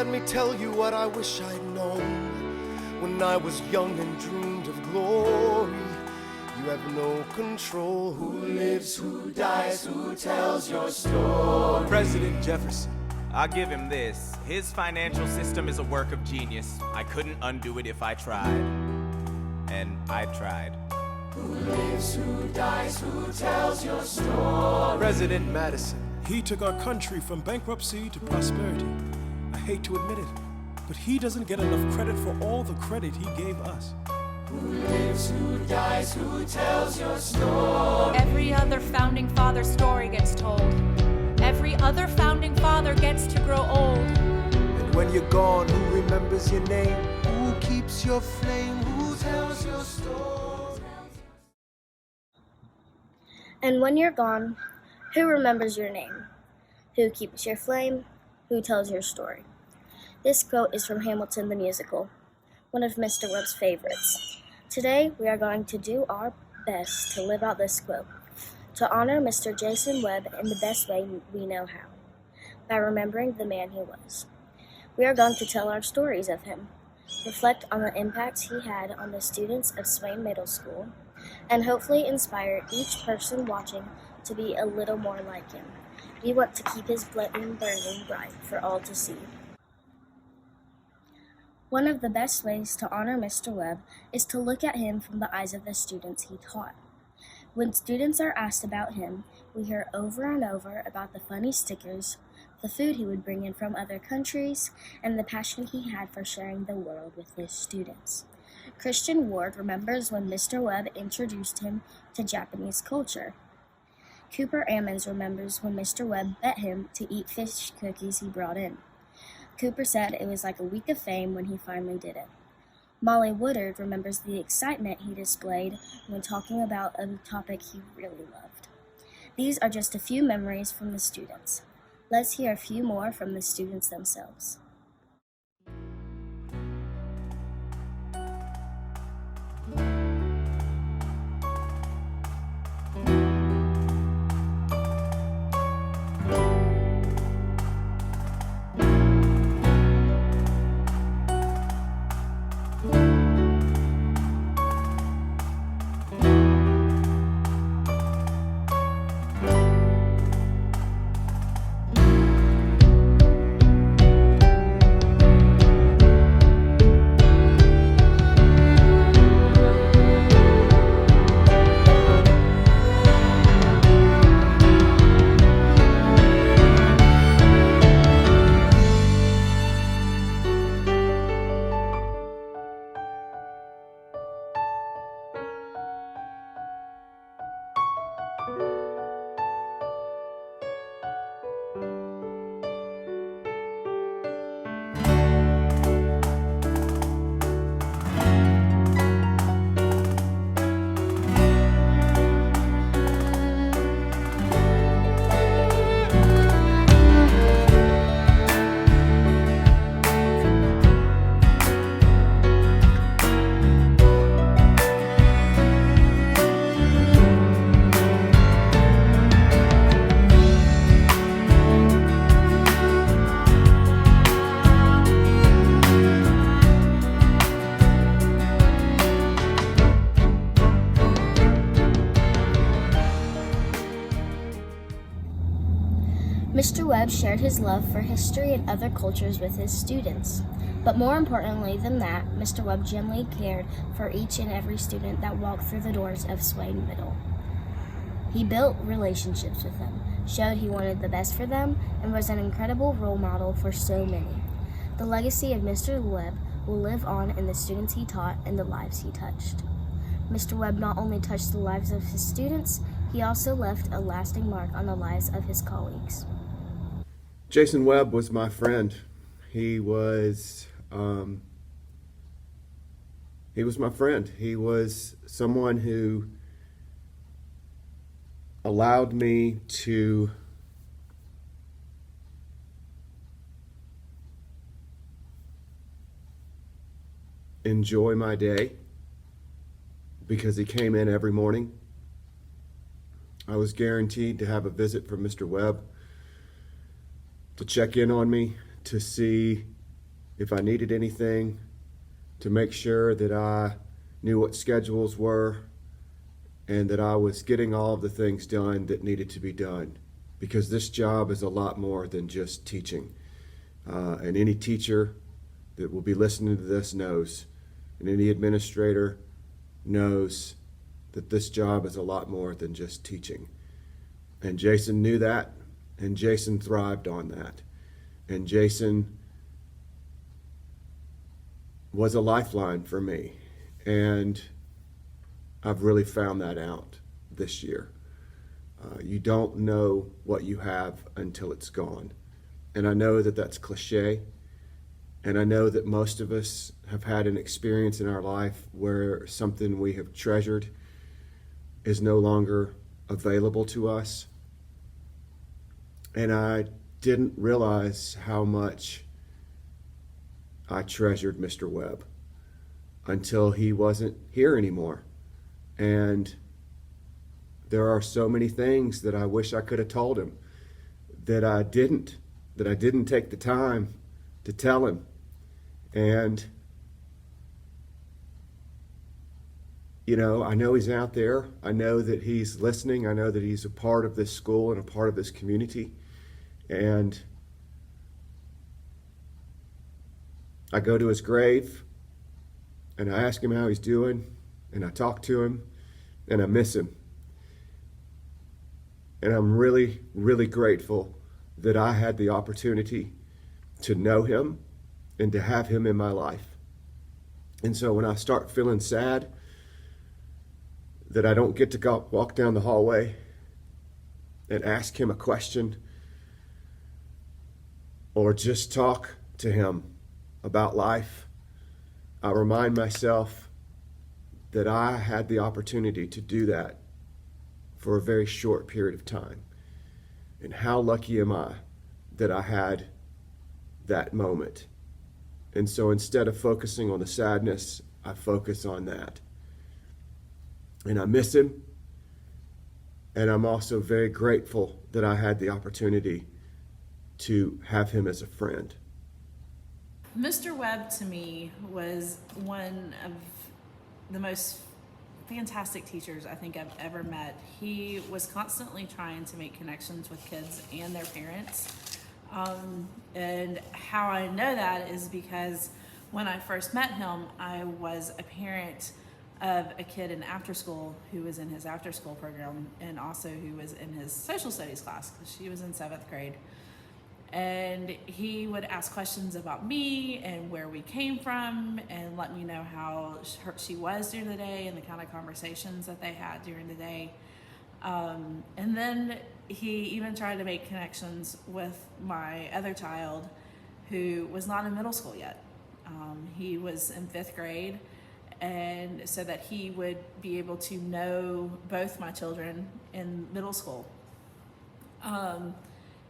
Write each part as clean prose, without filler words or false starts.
let me tell you what I wish I'd known when I was young and dreamed of glory. You have no control. Who lives, who dies, who tells your story? President Jefferson. I'll give him this. His financial system is a work of genius. I couldn't undo it if I tried. And I tried. Who lives, who dies, who tells your story? President Madison. He took our country from bankruptcy to prosperity. I hate to admit it, but he doesn't get enough credit for all the credit he gave us. Who lives, who dies, who tells your story? Every other founding father story gets told. Every other founding father gets to grow old. And when you're gone, who remembers your name? Who keeps your flame? Who tells your story? And when you're gone, who remembers your name? Who keeps your flame? Who tells your story? This quote is from Hamilton the Musical, one of Mr. Webb's favorites. Today, we are going to do our best to live out this quote, to honor Mr. Jason Webb in the best way we know how, by remembering the man he was. We are going to tell our stories of him, reflect on the impacts he had on the students of Swain Middle School, and hopefully inspire each person watching to be a little more like him. We want to keep his flame burning bright for all to see. One of the best ways to honor Mr. Webb is to look at him from the eyes of the students he taught. When students are asked about him, we hear over and over about the funny stickers, the food he would bring in from other countries, and the passion he had for sharing the world with his students. Christian Ward remembers when Mr. Webb introduced him to Japanese culture. Cooper Ammons remembers when Mr. Webb bet him to eat fish cookies he brought in. Cooper said it was like a week of fame when he finally did it. Molly Woodard remembers the excitement he displayed when talking about a topic he really loved. These are just a few memories from the students. Let's hear a few more from the students themselves. Mr. Webb shared his love for history and other cultures with his students. But more importantly than that, Mr. Webb genuinely cared for each and every student that walked through the doors of Swain Middle. He built relationships with them, showed he wanted the best for them, and was an incredible role model for so many. The legacy of Mr. Webb will live on in the students he taught and the lives he touched. Mr. Webb not only touched the lives of his students, he also left a lasting mark on the lives of his colleagues. Jason Webb was my friend. He was my friend. He was someone who allowed me to enjoy my day because he came in every morning. I was guaranteed to have a visit from Mr. Webb to check in on me, to see if I needed anything, to make sure that I knew what schedules were and that I was getting all of the things done that needed to be done. Because this job is a lot more than just teaching. And any teacher that will be listening to this knows, and any administrator knows that this job is a lot more than just teaching. And Jason knew that, and Jason thrived on that. And Jason was a lifeline for me. And I've really found that out this year. You don't know what you have until it's gone. And I know that that's cliche. And I know that most of us have had an experience in our life where something we have treasured is no longer available to us. And I didn't realize how much I treasured Mr. Webb until he wasn't here anymore. And there are so many things that I wish I could have told him that I didn't take the time to tell him. And, you know, I know he's out there. I know that he's listening. I know that he's a part of this school and a part of this community. And I go to his grave and I ask him how he's doing, and I talk to him, and I miss him. And I'm really, really grateful that I had the opportunity to know him and to have him in my life. And so when I start feeling sad that I don't get to walk down the hallway and ask him a question or just talk to him about life, I remind myself that I had the opportunity to do that for a very short period of time. And how lucky am I that I had that moment. And so instead of focusing on the sadness, I focus on that. And I miss him. And I'm also very grateful that I had the opportunity to have him as a friend. Mr. Webb to me was one of the most fantastic teachers I think I've ever met. He was constantly trying to make connections with kids and their parents. And how I know that is because when I first met him, I was a parent of a kid in after school who was in his after school program and also who was in his social studies class because she was in 7th grade. And he would ask questions about me and where we came from and let me know how she was during the day and the kind of conversations that they had during the day. And then he even tried to make connections with my other child who was not in middle school yet. He was in 5th grade, and so that he would be able to know both my children in middle school.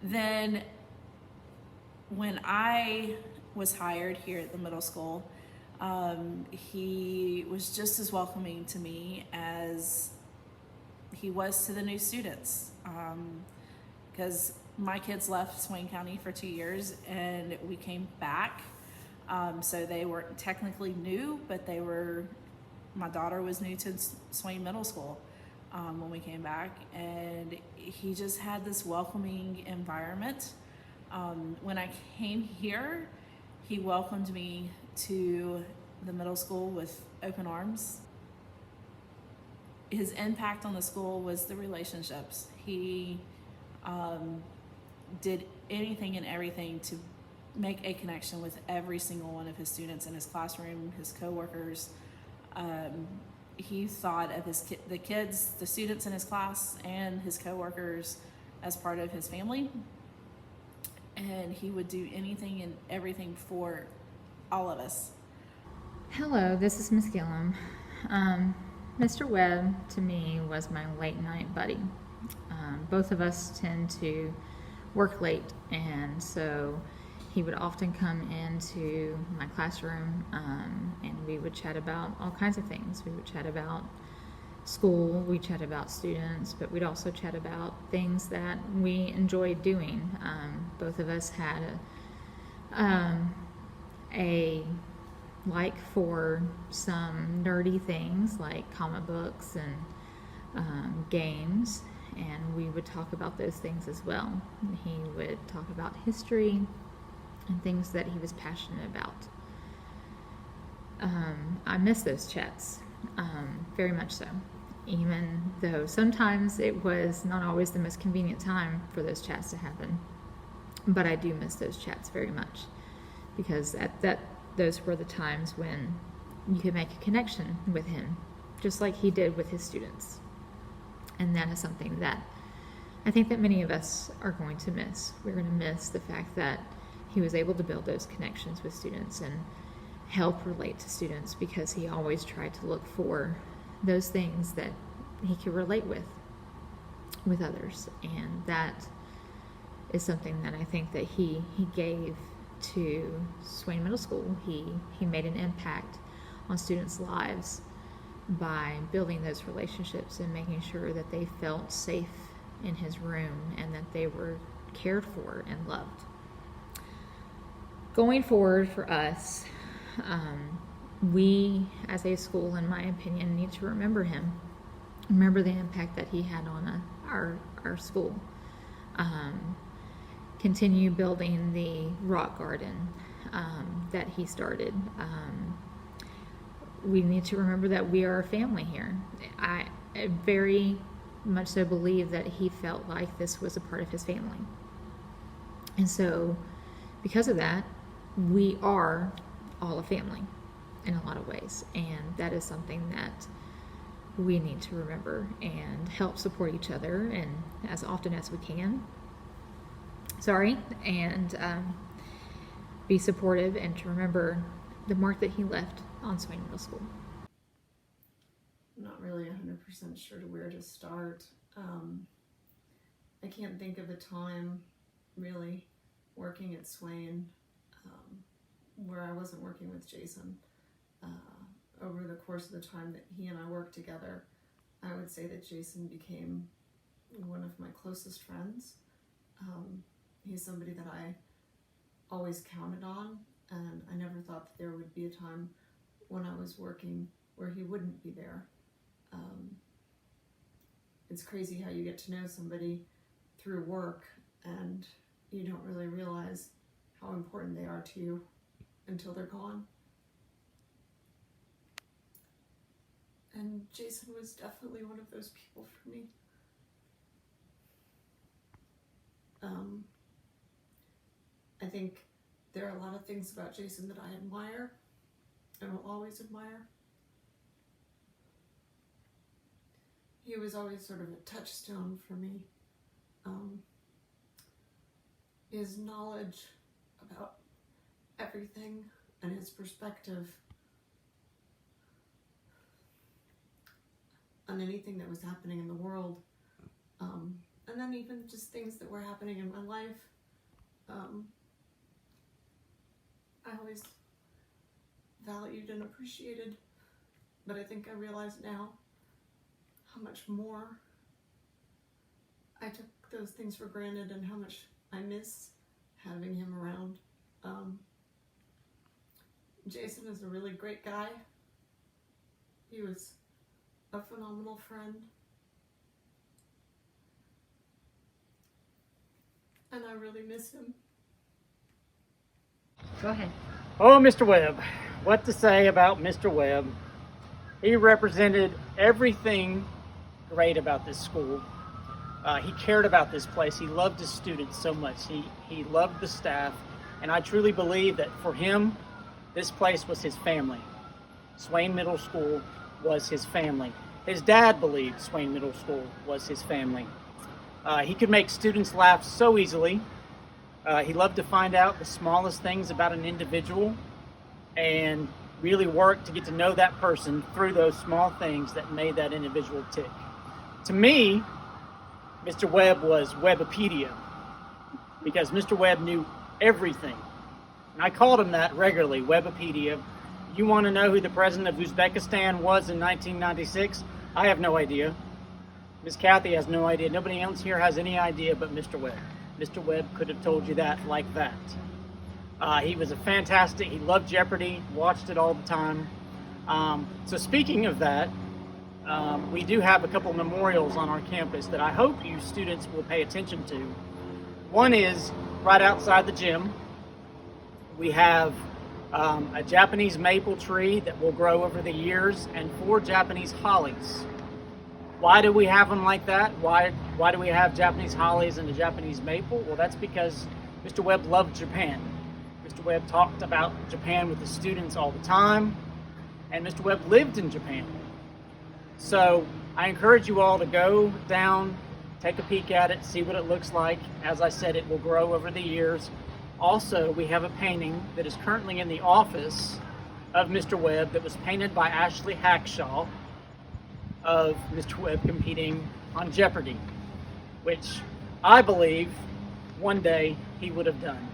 Then when I was hired here at the middle school, he was just as welcoming to me as he was to the new students. Because my kids left Swain County for 2 years and we came back. So they weren't technically new, but my daughter was new to Swain Middle School when we came back. And he just had this welcoming environment. When I came here, he welcomed me to the middle school with open arms. His impact on the school was the relationships. He did anything and everything to make a connection with every single one of his students in his classroom, his coworkers. He thought of the kids, the students in his class, and his coworkers as part of his family. And he would do anything and everything for all of us. Hello, this is Miss Gillum. Mr. Webb, to me, was my late night buddy. Both of us tend to work late, and so he would often come into my classroom, and we would chat about all kinds of things. We would chat about school, we chat about students, but we'd also chat about things that we enjoyed doing. Both of us had a like for some nerdy things like comic books and games, and we would talk about those things as well. He would talk about history and things that he was passionate about. I miss those chats, very much so, even though sometimes it was not always the most convenient time for those chats to happen. But I do miss those chats very much, because those were the times when you could make a connection with him, just like he did with his students. And that is something that I think that many of us are going to miss. We're going to miss the fact that he was able to build those connections with students and help relate to students, because he always tried to look for those things that he could relate with others. And that is something that I think that he gave to Swain Middle School. He made an impact on students' lives by building those relationships and making sure that they felt safe in his room and that they were cared for and loved. Going forward for us, we as a school, in my opinion, need to remember him. Remember the impact that he had on our school. Continue building the rock garden that he started. We need to remember that we are a family here. I very much so believe that he felt like this was a part of his family. And so because of that, we are all a family in a lot of ways. And that is something that we need to remember and help support each other, and as often as we can. And be supportive, and to remember the mark that he left on Swain Middle School. I'm not really 100% sure to where to start. I can't think of a time really working at Swain where I wasn't working with Jason. Over the course of the time that he and I worked together, I would say that Jason became one of my closest friends. He's somebody that I always counted on, and I never thought that there would be a time when I was working where he wouldn't be there. It's crazy how you get to know somebody through work and you don't really realize how important they are to you until they're gone. And Jason was definitely one of those people for me. I think there are a lot of things about Jason that I admire and will always admire. He was always sort of a touchstone for me. His knowledge about everything and his perspective on anything that was happening in the world, and then even just things that were happening in my life. I always valued and appreciated, but I think I realize now how much more I took those things for granted and how much I miss having him around. Jason is a really great guy. He was a phenomenal friend. And I really miss him. Go ahead. Oh, Mr. Webb. What to say about Mr. Webb? He represented everything great about this school. He cared about this place. He loved his students so much. He loved the staff. And I truly believe that for him, this place was his family. Swain Middle School was his family. His dad believed Swain Middle School was his family. He could make students laugh so easily. He loved to find out the smallest things about an individual and really work to get to know that person through those small things that made that individual tick. To me, Mr. Webb was Webbipedia, because Mr. Webb knew everything. And I called him that regularly, Webbipedia. You want to know who the president of Uzbekistan was in 1996? I have no idea. Miss Kathy has no idea. Nobody else here has any idea but Mr. Webb. Mr. Webb could have told you that like that. He was he loved Jeopardy, watched it all the time. So speaking of that, we do have a couple memorials on our campus that I hope you students will pay attention to. One is right outside the gym. We have a Japanese maple tree that will grow over the years and 4 Japanese hollies. Why do we have them like that? Why do we have Japanese hollies and a Japanese maple? Well, that's because Mr. Webb loved Japan. Mr. Webb talked about Japan with the students all the time, and Mr. Webb lived in Japan. So I encourage you all to go down, take a peek at it, see what it looks like. As I said, it will grow over the years. Also, we have a painting that is currently in the office of Mr. Webb that was painted by Ashley Hackshaw of Mr. Webb competing on Jeopardy, which I believe one day he would have done.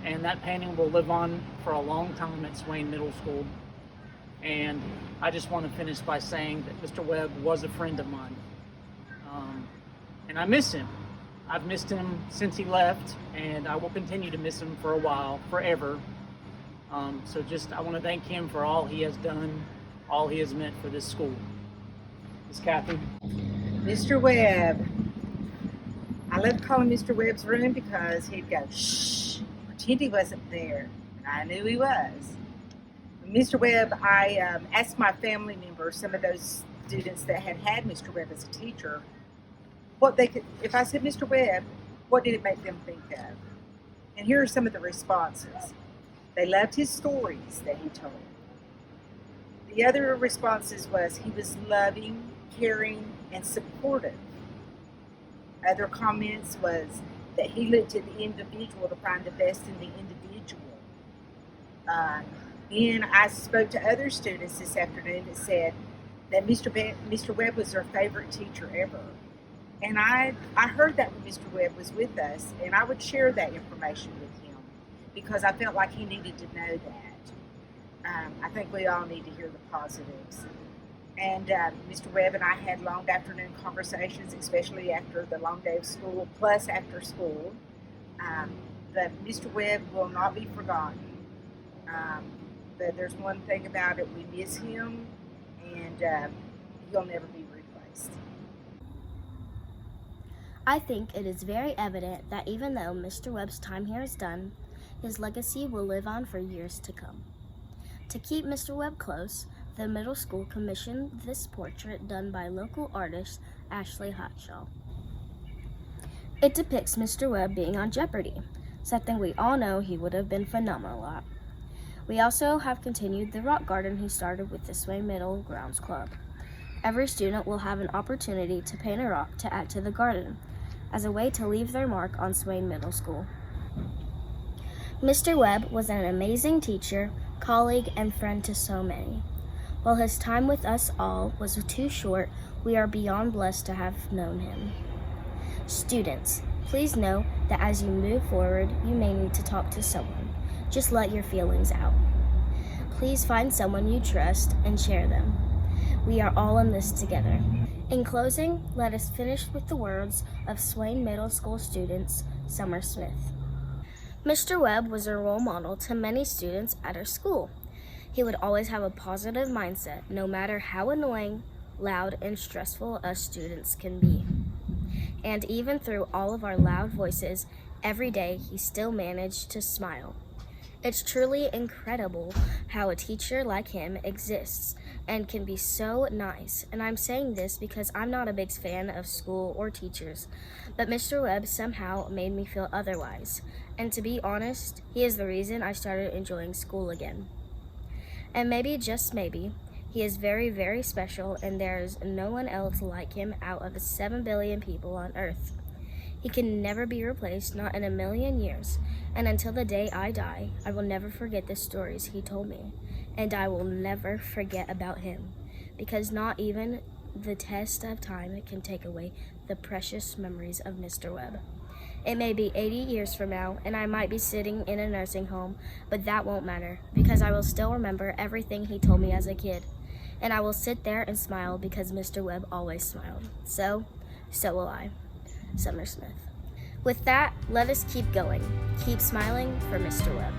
And that painting will live on for a long time at Swain Middle School. And I just want to finish by saying that Mr. Webb was a friend of mine. And I miss him. I've missed him since he left, and I will continue to miss him for a while, forever. So I want to thank him for all he has done, all he has meant for this school. Ms. Kathy. Mr. Webb. I loved calling Mr. Webb's room because he'd go, shh, pretend he wasn't there. And I knew he was. Mr. Webb, I asked my family members, some of those students that had Mr. Webb as a teacher, what they could, if I said Mr. Webb, what did it make them think of? And here are some of the responses. They loved his stories that he told. The other responses was he was loving, caring, and supportive. Other comments was that he looked at the individual to find the best in the individual. Then I spoke to other students this afternoon that said that Mr. Webb was their favorite teacher ever. And I heard that when Mr. Webb was with us, and I would share that information with him because I felt like he needed to know that. I think we all need to hear the positives. And Mr. Webb and I had long afternoon conversations, especially after the long day of school, plus after school. But Mr. Webb will not be forgotten. But there's one thing about it, we miss him, and he'll never be replaced. I think it is very evident that even though Mr. Webb's time here is done, his legacy will live on for years to come. To keep Mr. Webb close, the middle school commissioned this portrait done by local artist Ashley Hackshaw. It depicts Mr. Webb being on Jeopardy, something we all know he would have been phenomenal at. We also have continued the rock garden he started with the Swain Middle Grounds Club. Every student will have an opportunity to paint a rock to add to the garden, as a way to leave their mark on Swain Middle School. Mr. Webb was an amazing teacher, colleague, and friend to so many. While his time with us all was too short, we are beyond blessed to have known him. Students, please know that as you move forward, you may need to talk to someone. Just let your feelings out. Please find someone you trust and share them. We are all in this together. In closing, let us finish with the words of Swain Middle School students, Summer Smith. Mr. Webb was a role model to many students at our school. He would always have a positive mindset, no matter how annoying, loud, and stressful us students can be. And even through all of our loud voices, every day he still managed to smile. It's truly incredible how a teacher like him exists and can be so nice. And I'm saying this because I'm not a big fan of school or teachers, but Mr. Webb somehow made me feel otherwise. And to be honest, he is the reason I started enjoying school again. And maybe, just maybe, he is very, very special, and there's no one else like him out of the 7 billion people on Earth. He can never be replaced, not in a million years. And until the day I die, I will never forget the stories he told me. And I will never forget about him. Because not even the test of time can take away the precious memories of Mr. Webb. It may be 80 years from now, and I might be sitting in a nursing home, but that won't matter, because I will still remember everything he told me as a kid. And I will sit there and smile because Mr. Webb always smiled. So will I. Summer Smith. With that, let us keep going. Keep smiling for Mr. Webb.